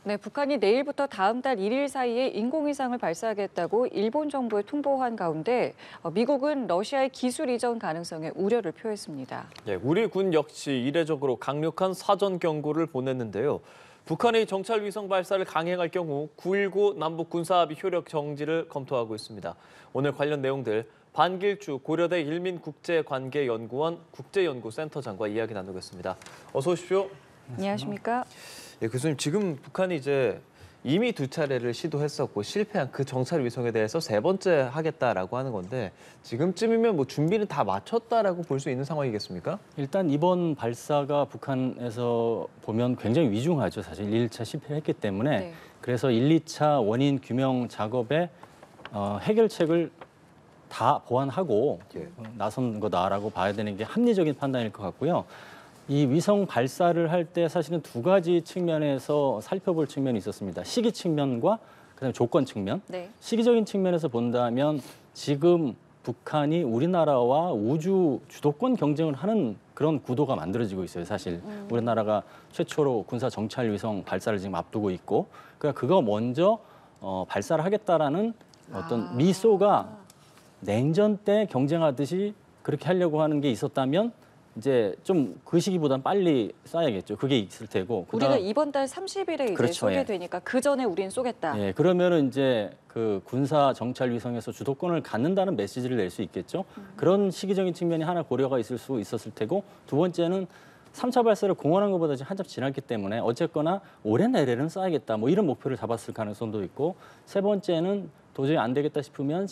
네, 북한이 내일부터 다음 달 1일 사이에 인공위성을 발사하겠다고 일본 정부에 통보한 가운데 미국은 러시아의 기술 이전 가능성에 우려를 표했습니다. 예, 우리 군 역시 이례적으로 강력한 사전 경고를 보냈는데요. 북한이 정찰 위성 발사를 강행할 경우 9.19 남북 군사합의 효력 정지를 검토하고 있습니다. 오늘 관련 내용들 반길주 고려대 일민국제관계연구원 국제연구센터장과 이야기 나누겠습니다. 어서 오십시오. 안녕하십니까? 예, 교수님, 지금 북한이 이제 이미 2차례를 시도했었고 실패한 그 정찰 위성에 대해서 3번째 하겠다라고 하는 건데 지금쯤이면 뭐 준비는 다 마쳤다라고 볼 수 있는 상황이겠습니까? 일단 이번 발사가 북한에서 보면 굉장히 위중하죠. 사실 1차 실패했기 때문에. 네. 그래서 1, 2차 원인 규명 작업에 해결책을 다 보완하고 나선 거다라고 봐야 되는 게 합리적인 판단일 것 같고요. 이 위성 발사를 할 때 사실은 2가지 측면에서 살펴볼 측면이 있었습니다. 시기 측면과 그다음에 조건 측면. 네. 시기적인 측면에서 본다면 지금 북한이 우리나라와 우주 주도권 경쟁을 하는 그런 구도가 만들어지고 있어요, 사실. 우리나라가 최초로 군사 정찰 위성 발사를 지금 앞두고 있고, 그러니까 그거 먼저 발사를 하겠다라는 어떤 미소가 냉전 때 경쟁하듯이 그렇게 하려고 하는 게 있었다면 이제 좀 그 시기보다는 빨리 쏴야겠죠. 그게 있을 테고. 우리가 이번 달 30일에 이제 그렇죠, 쏘게 예. 되니까 그 전에 우린 쏘겠다. 예, 그러면은 이제 그 군사 정찰 위성에서 주도권을 갖는다는 메시지를 낼 수 있겠죠. 그런 시기적인 측면이 하나 고려가 있을 수 있었을 테고, 두 번째는 3차 발사를 공언한 것보다 지금 한참 지났기 때문에 어쨌거나 올해 내래는 쏴야겠다 뭐 이런 목표를 잡았을 가능성도 있고, 세 번째는 도저히 안 되겠다 싶으면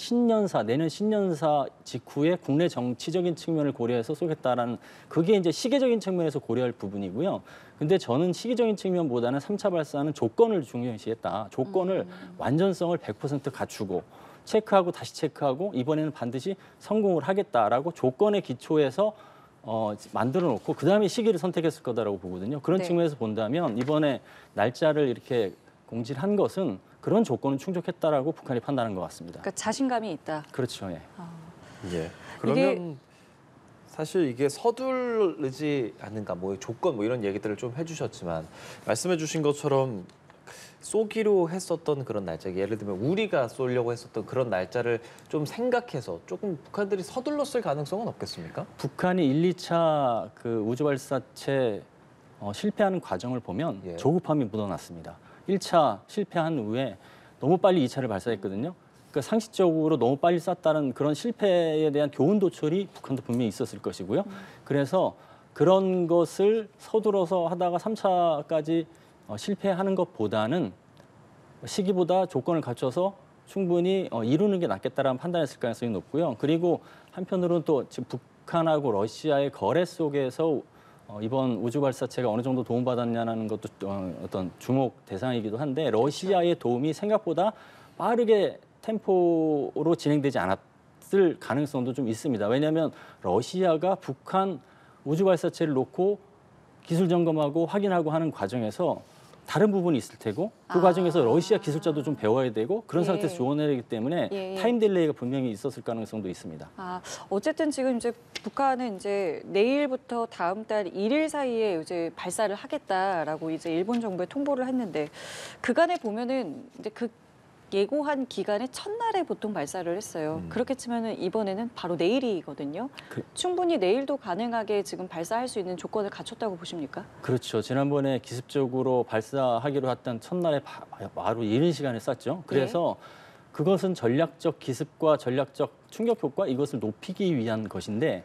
내년 신년사 직후에 국내 정치적인 측면을 고려해서 쏘겠다라는, 그게 이제 시기적인 측면에서 고려할 부분이고요. 근데 저는 시기적인 측면보다는 3차 발사는 조건을 중요시했다. 조건을 완전성을 100% 갖추고 체크하고 다시 체크하고 이번에는 반드시 성공을 하겠다라고 조건의 기초에서 만들어 놓고 그다음에 시기를 선택했을 거다라고 보거든요. 그런 네. 측면에서 본다면 이번에 날짜를 이렇게 공지를 한 것은 그런 조건은 충족했다라고 북한이 판단한 것 같습니다. 그러니까 자신감이 있다. 그렇죠. 예. 예. 그러면 사실 이게 서두르지 않는가, 뭐 조건 뭐 이런 얘기들을 좀 해주셨지만 말씀해주신 것처럼 쏘기로 했었던 그런 날짜, 예를 들면 우리가 쏘려고 했었던 그런 날짜를 좀 생각해서 조금 북한들이 서둘렀을 가능성은 없겠습니까? 북한이 1, 2차 그 우주 발사체 실패하는 과정을 보면 예. 조급함이 묻어났습니다. 1차 실패한 후에 너무 빨리 2차를 발사했거든요. 그러니까 상식적으로 너무 빨리 쐈다는 그런 실패에 대한 교훈 도출이 북한도 분명히 있었을 것이고요. 그래서 그런 것을 서둘러서 하다가 3차까지 실패하는 것보다는 시기보다 조건을 갖춰서 충분히 이루는 게 낫겠다라는 판단했을 가능성이 높고요. 그리고 한편으로는 또 지금 북한하고 러시아의 거래 속에서 이번 우주 발사체가 어느 정도 도움받았냐는 것도 어떤 주목 대상이기도 한데, 러시아의 도움이 생각보다 빠르게 템포로 진행되지 않았을 가능성도 좀 있습니다. 왜냐하면 러시아가 북한 우주 발사체를 놓고 기술 점검하고 확인하고 하는 과정에서 다른 부분이 있을 테고, 그 과정에서 러시아 기술자도 좀 배워야 되고 그런 상태에서 지원해야 되기 때문에 타임 딜레이가 분명히 있었을 가능성도 있습니다. 어쨌든 지금 이제 북한은 이제 내일부터 다음 달 1일 사이에 이제 발사를 하겠다라고 이제 일본 정부에 통보를 했는데, 그간에 보면은 이제 그 예고한 기간의 첫날에 보통 발사를 했어요. 그렇게 치면은 이번에는 바로 내일이거든요. 충분히 내일도 가능하게 지금 발사할 수 있는 조건을 갖췄다고 보십니까? 그렇죠. 지난번에 기습적으로 발사하기로 했던 첫날에 바로 이른 시간에 쐈죠. 그래서 그것은 전략적 기습과 전략적 충격 효과, 이것을 높이기 위한 것인데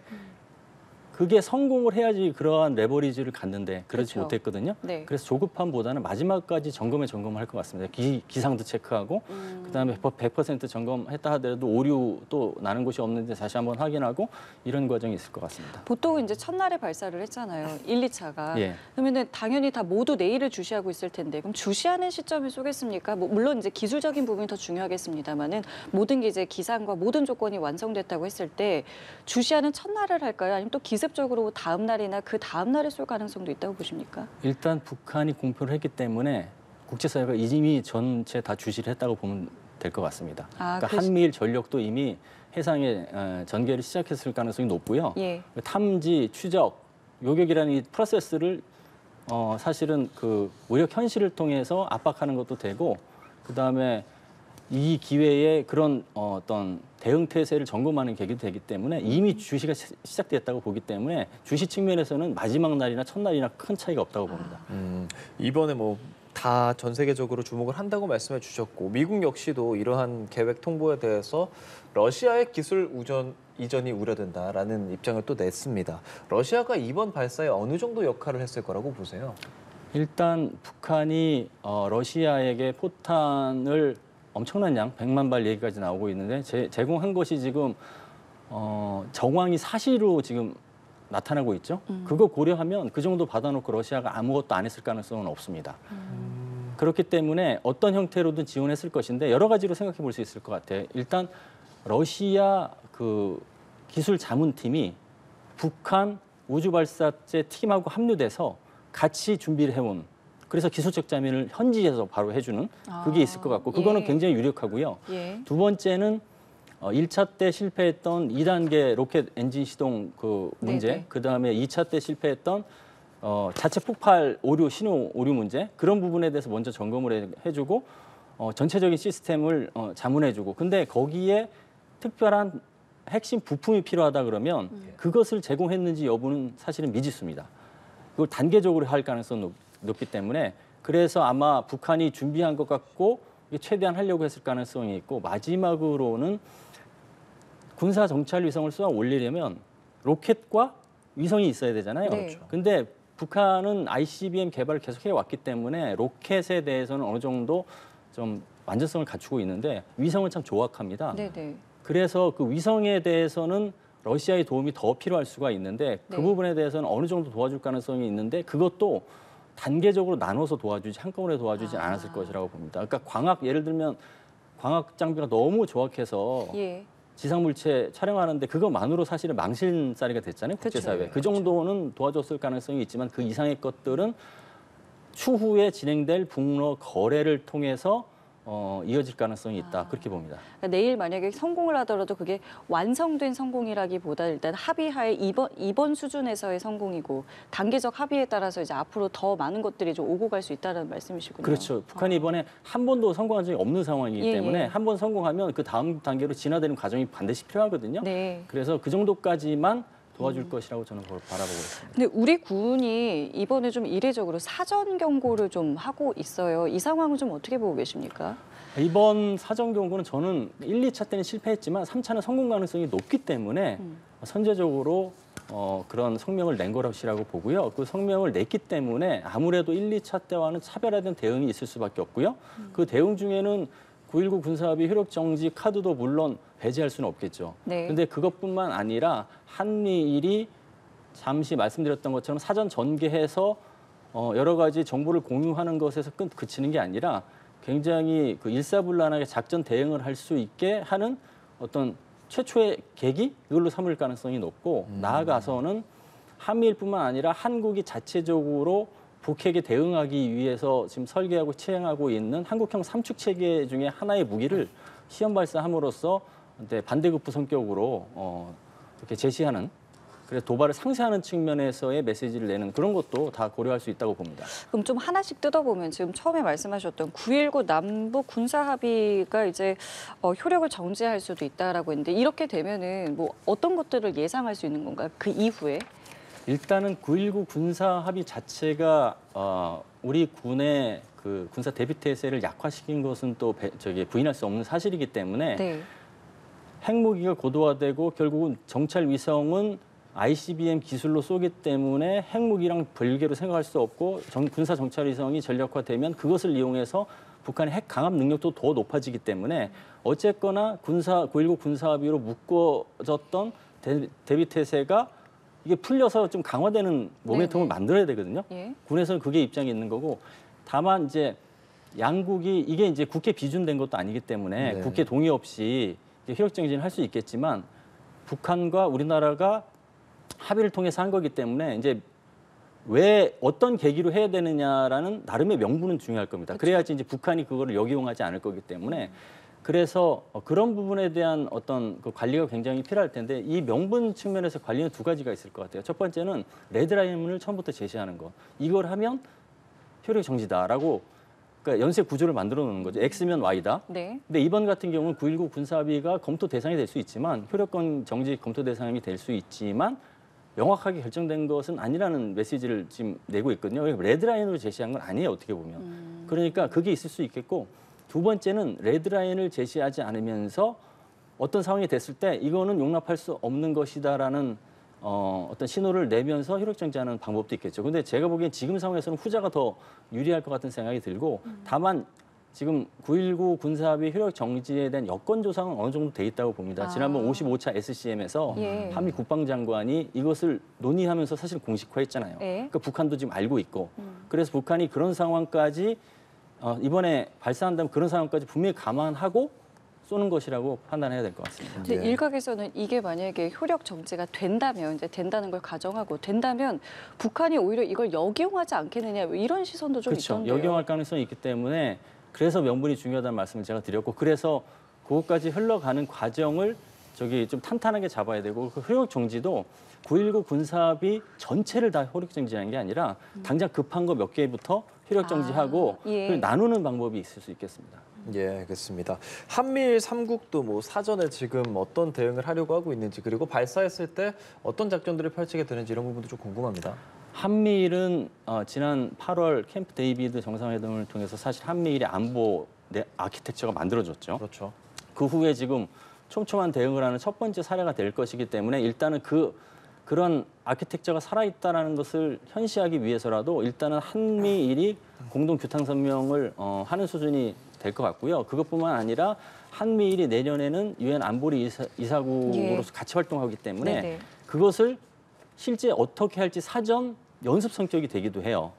그게 성공을 해야지 그러한 레버리지를 갖는데 그렇지 그렇죠. 못했거든요. 네. 그래서 조급함보다는 마지막까지 점검을 할 것 같습니다. 기상도 체크하고 그다음에 100% 점검했다 하더라도 오류 또 나는 곳이 없는데 다시 한번 확인하고 이런 과정이 있을 것 같습니다. 보통은 이제 첫날에 발사를 했잖아요. 1, 2차가. 예. 그러면은 당연히 다 모두 내일을 주시하고 있을 텐데, 그럼 주시하는 시점에 쏘겠습니까? 뭐 물론 이제 기술적인 부분이 더 중요하겠습니다만은 모든 게 이제 기상과 모든 조건이 완성됐다고 했을 때 주시하는 첫날을 할까요? 아니면 또 기습적으로 다음 날이나 그 다음 날에 쏠 가능성도 있다고 보십니까? 일단 북한이 공표를 했기 때문에 국제사회가 이미 전체 다 주시를 했다고 보면 될 것 같습니다. 그러니까 한미일 전력도 이미 해상에 전개를 시작했을 가능성이 높고요. 탐지, 추적, 요격이라는 이 프로세스를 사실은 그 무력 현실을 통해서 압박하는 것도 되고 그다음에 이 기회에 그런 어떤 대응 태세를 점검하는 계기도 되기 때문에 이미 주시가 시작됐다고 보기 때문에 주시 측면에서는 마지막 날이나 첫날이나 큰 차이가 없다고 봅니다. 이번에 뭐 다 전 세계적으로 주목을 한다고 말씀해 주셨고 미국 역시도 이러한 계획 통보에 대해서 러시아의 기술 이전이 우려된다라는 입장을 또 냈습니다. 러시아가 이번 발사에 어느 정도 역할을 했을 거라고 보세요? 일단 북한이 러시아에게 포탄을 엄청난 양, 100만 발 얘기까지 나오고 있는데 제공한 것이 지금 정황이 사실로 지금 나타나고 있죠. 그거 고려하면 그 정도 받아놓고 러시아가 아무것도 안 했을 가능성은 없습니다. 그렇기 때문에 어떤 형태로든 지원했을 것인데 여러 가지로 생각해 볼 수 있을 것 같아요. 일단 러시아 그 기술 자문팀이 북한 우주발사체 팀하고 합류돼서 같이 준비를 해온 그래서 기술적 자문을 현지에서 바로 해주는 그게 있을 것 같고 그거는 예. 굉장히 유력하고요. 예. 두 번째는 1차 때 실패했던 2단계 로켓 엔진 시동 그 문제, 네네. 그다음에 2차 때 실패했던 자체 폭발 오류, 신호 오류 문제 그런 부분에 대해서 먼저 점검을 해주고 전체적인 시스템을 자문해주고 근데 거기에 특별한 핵심 부품이 필요하다 그러면 그것을 제공했는지 여부는 사실은 미지수입니다. 그걸 단계적으로 할 가능성이 높기 때문에 그래서 아마 북한이 준비한 것 같고 최대한 하려고 했을 가능성이 있고 마지막으로는 군사 정찰 위성을 쏘아 올리려면 로켓과 위성이 있어야 되잖아요. 네. 그렇죠. 근데 북한은 ICBM 개발을 계속해 왔기 때문에 로켓에 대해서는 어느 정도 좀 완전성을 갖추고 있는데 위성은 참 조악합니다. 네네. 그래서 그 위성에 대해서는 러시아의 도움이 더 필요할 수가 있는데 그 네. 부분에 대해서는 어느 정도 도와줄 가능성이 있는데 그것도 단계적으로 나눠서 도와주지 한꺼번에 도와주지 않았을 것이라고 봅니다. 그러니까 광학 예를 들면 광학 장비가 너무 조악해서 예. 지상물체 촬영하는데 그것만으로 사실은 망신살이가 됐잖아요. 국제사회. 그쵸. 그 정도는 도와줬을 가능성이 있지만 그 이상의 것들은 추후에 진행될 북러 거래를 통해서 이어질 가능성이 있다. 그렇게 봅니다. 그러니까 내일 만약에 성공을 하더라도 그게 완성된 성공이라기보다 일단 합의하에 이번 수준에서의 성공이고 단계적 합의에 따라서 이제 앞으로 더 많은 것들이 좀 오고 갈 수 있다는 말씀이시군요. 그렇죠. 북한이 이번에 한 번도 성공한 적이 없는 상황이기 예, 때문에 예. 한 번 성공하면 그 다음 단계로 진화되는 과정이 반드시 필요하거든요. 네. 그래서 그 정도까지만 도와줄 것이라고 저는 바라보고 있습니다. 근데 우리 군이 이번에 좀 이례적으로 사전 경고를 좀 하고 있어요. 이 상황은 좀 어떻게 보고 계십니까? 이번 사전 경고는 저는 1, 2차 때는 실패했지만 3차는 성공 가능성이 높기 때문에 선제적으로 그런 성명을 낸 것이라고 보고요. 그 성명을 냈기 때문에 아무래도 1, 2차 때와는 차별화된 대응이 있을 수밖에 없고요. 그 대응 중에는 9.19 군사합의 효력 정지 카드도 물론 배제할 수는 없겠죠. 네. 그런데 그것뿐만 아니라 한미일이 잠시 말씀드렸던 것처럼 사전 전개해서 여러 가지 정보를 공유하는 것에서 그치는 게 아니라 굉장히 그 일사불란하게 작전 대응을 할 수 있게 하는 어떤 최초의 계기 이걸로 삼을 가능성이 높고 나아가서는 한미일뿐만 아니라 한국이 자체적으로 북핵에 대응하기 위해서 지금 설계하고 시행하고 있는 한국형 삼축 체계 중에 하나의 무기를 시험 발사함으로써 반대급부 성격으로 이렇게 제시하는 그래서 도발을 상쇄하는 측면에서의 메시지를 내는 그런 것도 다 고려할 수 있다고 봅니다. 그럼 좀 하나씩 뜯어보면 지금 처음에 말씀하셨던 9.19 남북 군사 합의가 이제 효력을 정지할 수도 있다라고 했는데 이렇게 되면은 뭐 어떤 것들을 예상할 수 있는 건가요? 그 이후에? 일단은 9.19 군사 합의 자체가 우리 군의 그 군사 대비 태세를 약화시킨 것은 또 부인할 수 없는 사실이기 때문에 네. 핵무기가 고도화되고 결국은 정찰 위성은 ICBM 기술로 쏘기 때문에 핵무기랑 별개로 생각할 수 없고 군사 정찰 위성이 전력화되면 그것을 이용해서 북한의 핵 강압 능력도 더 높아지기 때문에 어쨌거나 9.19 군사 합의로 묶어졌던 대비 태세가 이게 풀려서 좀 강화되는 모멘텀을 네네. 만들어야 되거든요. 예. 군에서는 그게 입장이 있는 거고 다만 이제 양국이 이게 이제 국회 비준된 것도 아니기 때문에 네. 국회 동의 없이 효력정지는 할 수 있겠지만 북한과 우리나라가 합의를 통해서 한 거기 때문에 이제 왜 어떤 계기로 해야 되느냐라는 나름의 명분은 중요할 겁니다. 그래야지 이제 북한이 그거를 역이용하지 않을 거기 때문에 그래서 그런 부분에 대한 어떤 그 관리가 굉장히 필요할 텐데 이 명분 측면에서 관리는 두 가지가 있을 것 같아요. 첫 번째는 레드라인을 처음부터 제시하는 거. 이걸 하면 효력 정지다라고 그러니까 연쇄 구조를 만들어 놓는 거죠. X면 Y다. 네. 근데 이번 같은 경우는 9.19 군사합의가 검토 대상이 될 수 있지만 효력권 정지 검토 대상이 될 수 있지만 명확하게 결정된 것은 아니라는 메시지를 지금 내고 있거든요. 레드라인으로 제시한 건 아니에요. 어떻게 보면. 그러니까 그게 있을 수 있겠고 두 번째는 레드라인을 제시하지 않으면서 어떤 상황이 됐을 때 이거는 용납할 수 없는 것이다라는 어떤 신호를 내면서 효력 정지하는 방법도 있겠죠. 근데 제가 보기엔 지금 상황에서는 후자가 더 유리할 것 같은 생각이 들고 다만 지금 9.19 군사합의 효력 정지에 대한 여건 조사는 어느 정도 돼 있다고 봅니다. 지난번 55차 SCM에서 예. 한미 국방장관이 이것을 논의하면서 사실 공식화했잖아요. 예. 그러니까 북한도 지금 알고 있고 그래서 북한이 그런 상황까지 이번에 발사한다면 그런 상황까지 분명히 감안하고 쏘는 것이라고 판단해야 될 것 같습니다. 근데 네. 일각에서는 이게 만약에 효력 정지가 된다면 이제 된다는 걸 가정하고 된다면 북한이 오히려 이걸 역이용하지 않겠느냐 뭐 이런 시선도 좀 그렇죠. 있던데요. 역용할 가능성이 있기 때문에 그래서 명분이 중요하다는 말씀을 제가 드렸고 그래서 그것까지 흘러가는 과정을 좀 탄탄하게 잡아야 되고 그 효력 정지도 9.19 군사합의 전체를 다 효력 정지하는 게 아니라 당장 급한 거 몇 개부터 효력 정지하고 예. 그걸 나누는 방법이 있을 수 있겠습니다. 예, 알겠습니다. 한미일 3국도 뭐 사전에 지금 어떤 대응을 하려고 하고 있는지 그리고 발사했을 때 어떤 작전들을 펼치게 되는지 이런 부분도 좀 궁금합니다. 한미일은 지난 8월 캠프 데이비드 정상회담을 통해서 사실 한미일의 안보 아키텍처가 만들어졌죠. 그렇죠. 그 후에 지금 촘촘한 대응을 하는 첫 번째 사례가 될 것이기 때문에 일단은 그런 아키텍처가 살아있다는 것을 현시하기 위해서라도 일단은 한미일이 공동 규탄성명을 하는 수준이 될 것 같고요. 그것뿐만 아니라 한미일이 내년에는 유엔 안보리 이사국으로서 같이 활동하기 때문에 네네. 그것을 실제 어떻게 할지 사전 연습 성격이 되기도 해요.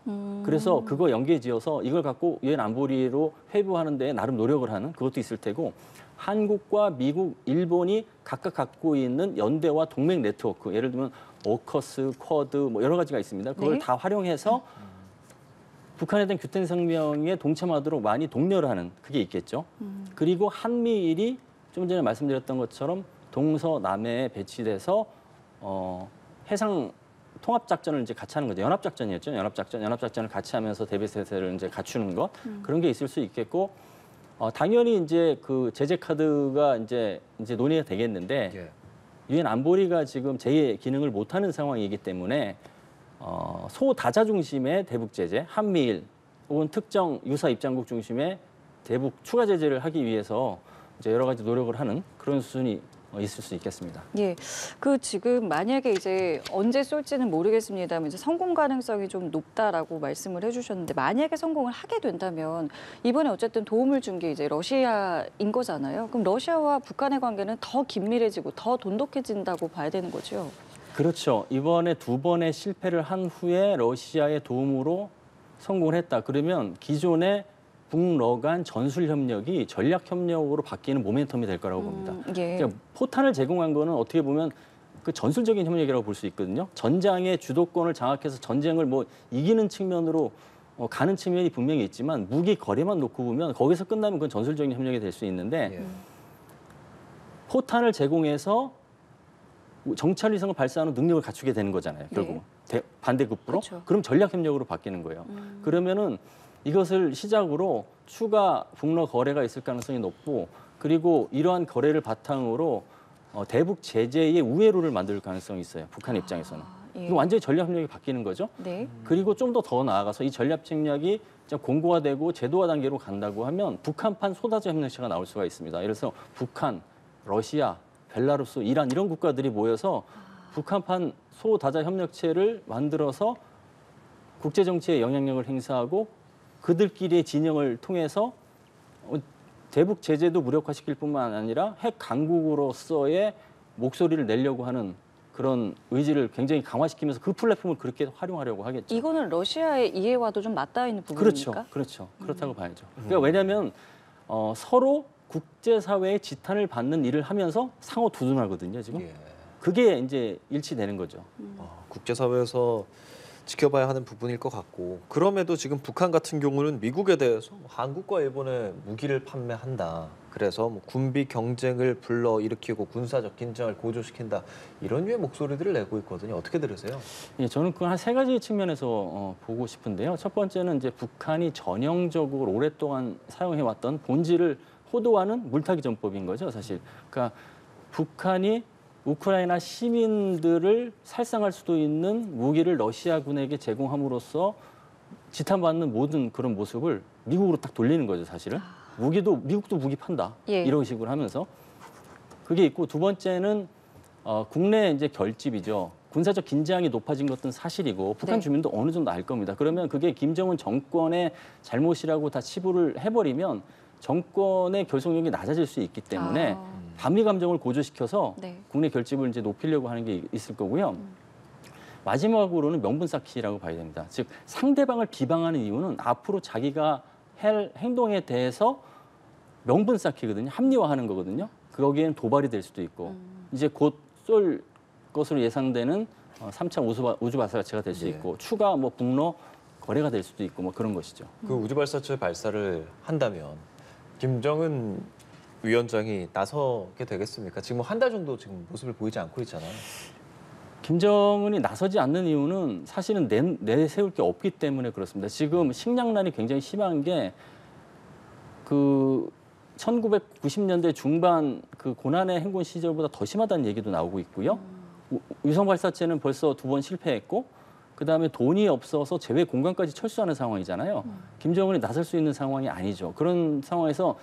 그래서 그거 연계지어서 이걸 갖고 유엔 안보리로 회부하는 데 나름 노력을 하는 그것도 있을 테고 한국과 미국, 일본이 각각 갖고 있는 연대와 동맹 네트워크, 예를 들면 오커스, 쿼드 뭐 여러 가지가 있습니다. 그걸 네. 다 활용해서 북한에 대한 규탄 성명에 동참하도록 많이 독려를 하는 그게 있겠죠. 그리고 한미일이 좀 전에 말씀드렸던 것처럼 동서남해에 배치돼서 해상 통합 작전을 이제 같이 하는 거죠. 연합 작전이었죠. 연합 작전을 같이 하면서 대비 태세를 이제 갖추는 것 그런 게 있을 수 있겠고 당연히 이제 그 제재 카드가 이제 논의가 되겠는데 예. 유엔 안보리가 지금 제 기능을 못하는 상황이기 때문에 소다자 중심의 대북 제재, 한미일 혹은 특정 유사 입장국 중심의 대북 추가 제재를 하기 위해서 이제 여러 가지 노력을 하는 그런 수준이 있을 수 있겠습니다. 예, 그 지금 만약에 이제 언제 쏠지는 모르겠습니다만 이제 성공 가능성이 좀 높다라고 말씀을 해주셨는데 만약에 성공을 하게 된다면 이번에 어쨌든 도움을 준 게 이제 러시아인 거잖아요. 그럼 러시아와 북한의 관계는 더 긴밀해지고 더 돈독해진다고 봐야 되는 거죠. 그렇죠. 이번에 두 번의 실패를 한 후에 러시아의 도움으로 성공을 했다. 그러면 기존의 북러 간 전술 협력이 전략 협력으로 바뀌는 모멘텀이 될 거라고 봅니다. 예. 그러니까 포탄을 제공한 거는 어떻게 보면 그 전술적인 협력이라고 볼 수 있거든요. 전장의 주도권을 장악해서 전쟁을 뭐 이기는 측면으로 가는 측면이 분명히 있지만 무기 거래만 놓고 보면 거기서 끝나면 그건 전술적인 협력이 될 수 있는데 예. 포탄을 제공해서 정찰 위성을 발사하는 능력을 갖추게 되는 거잖아요. 결국 반대급부로. 그렇죠. 그럼 전략 협력으로 바뀌는 거예요. 그러면은 이것을 시작으로 추가 북러 거래가 있을 가능성이 높고 그리고 이러한 거래를 바탕으로 대북 제재의 우회로를 만들 가능성이 있어요. 북한 입장에서는. 예. 이거 완전히 전략 협력이 바뀌는 거죠. 네. 그리고 좀 더 나아가서 이 전략 책략이 공고화되고 제도화 단계로 간다고 하면 북한판 소다자 협력체가 나올 수가 있습니다. 예를 들어서 북한, 러시아, 벨라루스, 이란 이런 국가들이 모여서 북한판 소다자 협력체를 만들어서 국제 정치에 영향력을 행사하고 그들끼리의 진영을 통해서 대북 제재도 무력화시킬 뿐만 아니라 핵 강국으로서의 목소리를 내려고 하는 그런 의지를 굉장히 강화시키면서 그 플랫폼을 그렇게 활용하려고 하겠죠. 이거는 러시아의 이해와도 좀 맞닿아 있는 부분입니까? 그렇죠. 그렇다고 봐야죠. 그러니까 왜냐하면 서로 국제사회의 지탄을 받는 일을 하면서 상호 두둔하거든요. 지금 예. 그게 이제 일치되는 거죠. 국제사회에서 지켜봐야 하는 부분일 것 같고 그럼에도 지금 북한 같은 경우는 미국에 대해서 한국과 일본에 무기를 판매한다. 그래서 뭐 군비 경쟁을 불러일으키고 군사적 긴장을 고조시킨다. 이런 류의 목소리들을 내고 있거든요. 어떻게 들으세요? 예, 저는 그 한 세 가지 측면에서 보고 싶은데요. 첫 번째는 이제 북한이 전형적으로 오랫동안 사용해왔던 본질을 호도하는 물타기 전법인 거죠, 사실. 그러니까 북한이 우크라이나 시민들을 살상할 수도 있는 무기를 러시아군에게 제공함으로써 지탄받는 모든 그런 모습을 미국으로 딱 돌리는 거죠, 사실은. 미국도 무기 판다. 예. 이런 식으로 하면서. 그게 있고 두 번째는 국내 이제 결집이죠. 군사적 긴장이 높아진 것은 사실이고 북한 네. 주민도 어느 정도 알 겁니다. 그러면 그게 김정은 정권의 잘못이라고 다 치부를 해버리면 정권의 결속력이 낮아질 수 있기 때문에 반미 감정을 고조시켜서 네. 국내 결집을 이제 높이려고 하는 게 있을 거고요. 마지막으로는 명분 쌓기라고 봐야 됩니다. 즉 상대방을 비방하는 이유는 앞으로 자기가 할 행동에 대해서 명분 쌓기거든요. 합리화하는 거거든요. 거기엔 도발이 될 수도 있고 이제 곧 쏠 것으로 예상되는 3차 우주 발사체가 될 수 예. 있고 추가 뭐 북러 거래가 될 수도 있고 뭐 그런 것이죠. 그 우주발사체 발사를 한다면 김정은 위원장이 나서게 되겠습니까? 지금 한 달 정도 지금 모습을 보이지 않고 있잖아요. 김정은이 나서지 않는 이유는 사실은 내세울 게 없기 때문에 그렇습니다. 지금 식량난이 굉장히 심한 게 그 1990년대 중반 그 고난의 행군 시절보다 더 심하다는 얘기도 나오고 있고요. 위성 발사체는 벌써 2번 실패했고 그다음에 돈이 없어서 제외 공간까지 철수하는 상황이잖아요. 김정은이 나설 수 있는 상황이 아니죠. 그런 상황에서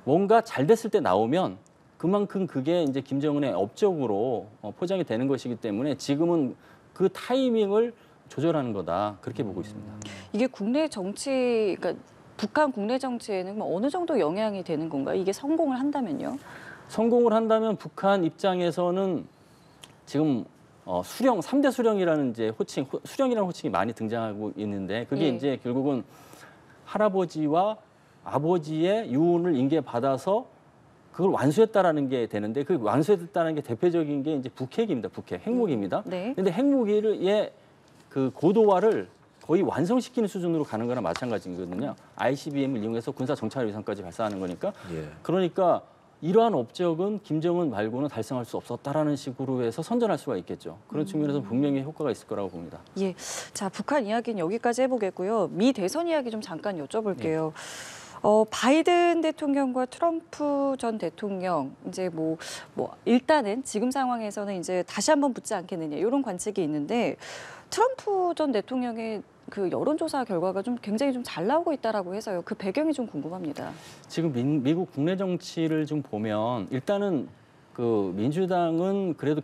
뭔가 잘 됐을 때 나오면 그만큼 그게 이제 김정은의 업적으로 포장이 되는 것이기 때문에 지금은 그 타이밍을 조절하는 거다. 그렇게 보고 있습니다. 이게 국내 정치, 그러니까 북한 국내 정치에는 뭐 어느 정도 영향이 되는 건가요? 이게 성공을 한다면요? 성공을 한다면 북한 입장에서는 지금 수령, 3대 수령이라는 이제 수령이라는 호칭이 많이 등장하고 있는데 그게 예. 이제 결국은 할아버지와 아버지의 유언을 인계받아서 그걸 완수했다라는 게 되는데 그 완수했다는 게 대표적인 게 이제 북핵입니다. 북핵, 핵무기입니다. 네. 근데 핵무기의 그 고도화를 거의 완성시키는 수준으로 가는 거나 마찬가지거든요. ICBM을 이용해서 군사 정찰 위성까지 발사하는 거니까. 예. 그러니까 이러한 업적은 김정은 말고는 달성할 수 없었다라는 식으로 해서 선전할 수가 있겠죠. 그런 측면에서 분명히 효과가 있을 거라고 봅니다. 예. 자, 북한 이야기는 여기까지 해보겠고요. 미 대선 이야기 좀 잠깐 여쭤볼게요. 바이든 대통령과 트럼프 전 대통령 이제 뭐 일단은 지금 상황에서는 이제 다시 한번 붙지 않겠느냐 이런 관측이 있는데 트럼프 전 대통령의 그 여론조사 결과가 좀 굉장히 좀 잘 나오고 있다라고 해서요. 그 배경이 좀 궁금합니다. 지금 미국 국내 정치를 좀 보면 일단은 그 민주당은 그래도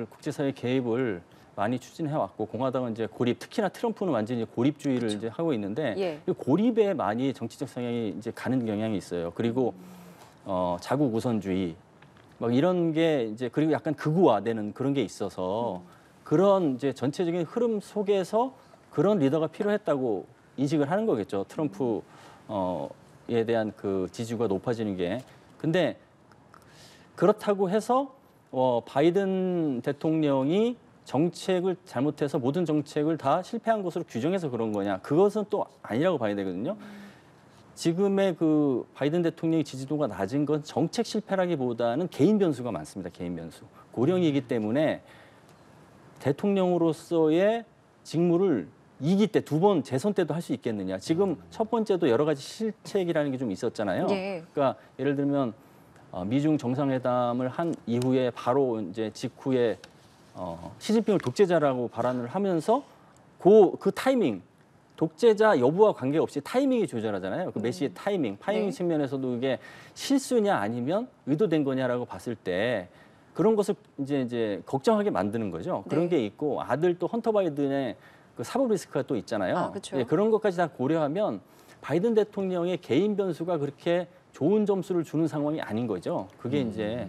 국제사회 개입을 많이 추진해 왔고 공화당은 이제 특히나 트럼프는 완전히 고립주의를 이제 하고 있는데 예. 이 고립에 많이 정치적 성향이 이제 가는 경향이 있어요. 그리고 자국 우선주의 막 이런 게 이제 그리고 약간 극우화되는 그런 게 있어서 그런 이제 전체적인 흐름 속에서 그런 리더가 필요했다고 인식을 하는 거겠죠. 트럼프에 대한 그 지지가 높아지는 게. 근데 그렇다고 해서 바이든 대통령이 정책을 잘못해서 모든 정책을 다 실패한 것으로 규정해서 그런 거냐? 그것은 또 아니라고 봐야 되거든요. 지금의 그 바이든 대통령의 지지도가 낮은 건 정책 실패라기보다는 개인 변수가 많습니다. 개인 변수. 고령이기 때문에 대통령으로서의 직무를 2기 때 2번 재선 때도 할 수 있겠느냐. 지금 첫 번째도 여러 가지 실책이라는 게 좀 있었잖아요. 예. 그러니까 예를 들면 미중 정상회담을 한 이후에 바로 이제 직후에 시진핑을 독재자라고 발언을 하면서 그 타이밍 독재자 여부와 관계없이 타이밍이 조절하잖아요. 그 메시의 타이밍 네. 측면에서도 이게 실수냐 아니면 의도된 거냐라고 봤을 때 그런 것을 이제 걱정하게 만드는 거죠. 그런 네. 게 있고 아들 또 헌터 바이든의 그 사법 리스크가 또 있잖아요. 아, 그렇죠. 예, 그런 것까지 다 고려하면 바이든 대통령의 개인 변수가 그렇게 좋은 점수를 주는 상황이 아닌 거죠. 그게 이제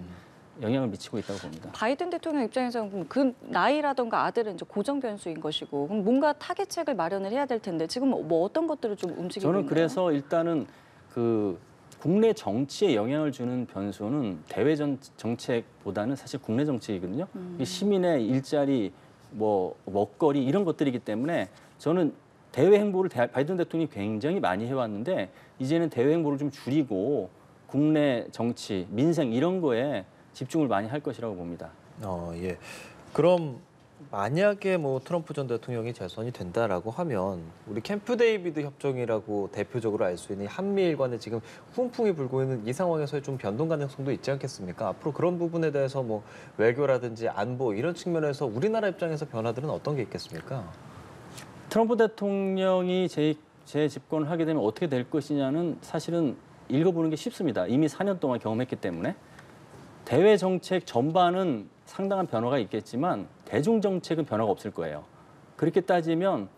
영향을 미치고 있다고 봅니다. 바이든 대통령 입장에서는 그 나이라던가 아들은 이제 고정 변수인 것이고 그럼 뭔가 타겟책을 마련을 해야 될 텐데 지금 뭐 어떤 것들을 좀 움직이고 저는 있나요? 그래서 일단은 그 국내 정치에 영향을 주는 변수는 대외 정책보다는 사실 국내 정책이거든요. 이 시민의 일자리 뭐 먹거리 이런 것들이기 때문에 저는 대외 행보를 바이든 대통령이 굉장히 많이 해왔는데 이제는 대외 행보를 좀 줄이고 국내 정치, 민생 이런 거에 집중을 많이 할 것이라고 봅니다. 예. 그럼 만약에 뭐 트럼프 전 대통령이 재선이 된다라고 하면 우리 캠프 데이비드 협정이라고 대표적으로 알 수 있는 한미일 간에 지금 훈풍이 불고 있는 이 상황에서의 좀 변동 가능성도 있지 않겠습니까? 앞으로 그런 부분에 대해서 뭐 외교라든지 안보 이런 측면에서 우리나라 입장에서 변화들은 어떤 게 있겠습니까? 트럼프 대통령이 재집권을 하게 되면 어떻게 될 것이냐는 사실은 읽어보는 게 쉽습니다. 이미 4년 동안 경험했기 때문에. 대외 정책 전반은 상당한 변화가 있겠지만 대중 정책은 변화가 없을 거예요. 그렇게 따지면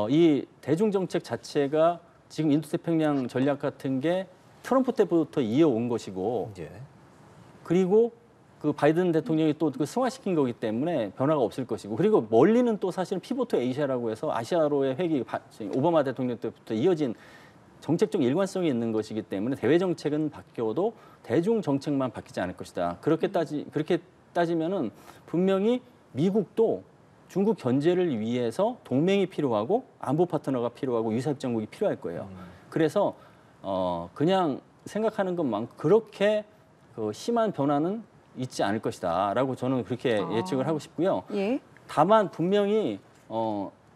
이 대중 정책 자체가 지금 인도태평양 전략 같은 게 트럼프 때부터 이어온 것이고 예. 그리고 그 바이든 대통령이 또 그 승화시킨 거기 때문에 변화가 없을 것이고 그리고 멀리는 또 사실은 피보트 에이시아라고 해서 아시아로의 회귀 오바마 대통령 때부터 이어진 정책적 일관성이 있는 것이기 때문에 대외 정책은 바뀌어도 대중 정책만 바뀌지 않을 것이다. 그렇게 따지면은 분명히 미국도 중국 견제를 위해서 동맹이 필요하고 안보 파트너가 필요하고 유사 입장국이 필요할 거예요. 그래서 그냥 생각하는 것만큼 그렇게 그 심한 변화는 있지 않을 것이다라고 저는 그렇게 예측을 하고 싶고요. 예. 다만 분명히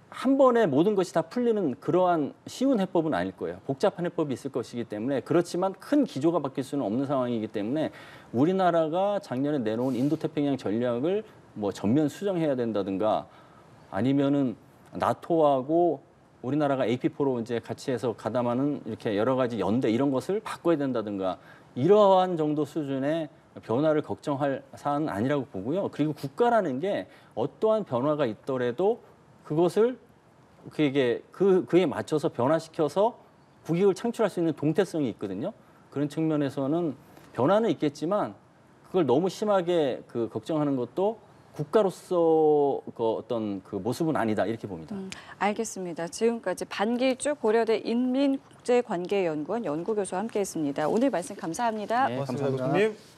한 번에 모든 것이 다 풀리는 그러한 쉬운 해법은 아닐 거예요. 복잡한 해법이 있을 것이기 때문에 그렇지만 큰 기조가 바뀔 수는 없는 상황이기 때문에 우리나라가 작년에 내놓은 인도태평양 전략을 뭐 전면 수정해야 된다든가 아니면은 나토하고 우리나라가 AP4로 이제 같이 해서 가담하는 이렇게 여러 가지 연대 이런 것을 바꿔야 된다든가 이러한 정도 수준의 변화를 걱정할 사안은 아니라고 보고요. 그리고 국가라는 게 어떠한 변화가 있더라도 그것을 그에 맞춰서 변화시켜서 국익을 창출할 수 있는 동태성이 있거든요. 그런 측면에서는 변화는 있겠지만 그걸 너무 심하게 그 걱정하는 것도 국가로서 그 어떤 그 모습은 아니다 이렇게 봅니다. 알겠습니다. 지금까지 반길주 고려대 인민국제관계연구원 연구교수와 함께했습니다. 오늘 말씀 감사합니다. 네, 고맙습니다, 감사합니다. 교수님.